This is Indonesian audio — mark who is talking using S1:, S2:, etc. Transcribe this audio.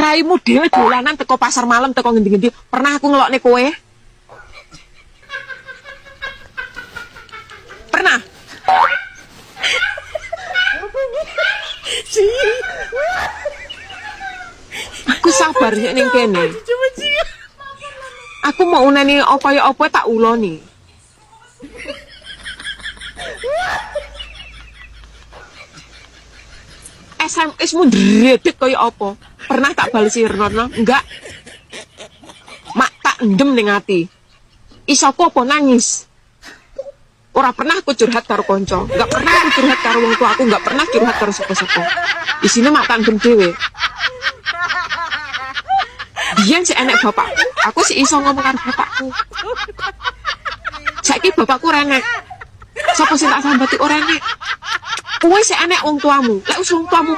S1: Raimu dhewe dolanan teko pasar malam teko ngendi-ngendi. Pernah aku ngelokne kowe? Pernah? Aku sabar nek ning kene. Aku mau uneni apa ya apa tak uloni. SMS mu ndredeg kaya apa? Pernah tak balesi Rono? Enggak. Mak tak endem ning ati. Iso apa nangis? Ora pernah aku curhat karo kanca, enggak pernah aku curhat karo wong tua aku, enggak pernah curhat karo sapa-sapa. Isine mak tak endem dhewe. Biyen sik enek bapakku, aku sik iso ngomong karo bapakku. Saiki bapakku renek. Sapa sing tak sambati ora enek? Kowe sik enek wong tuamu. Lek wong tuamu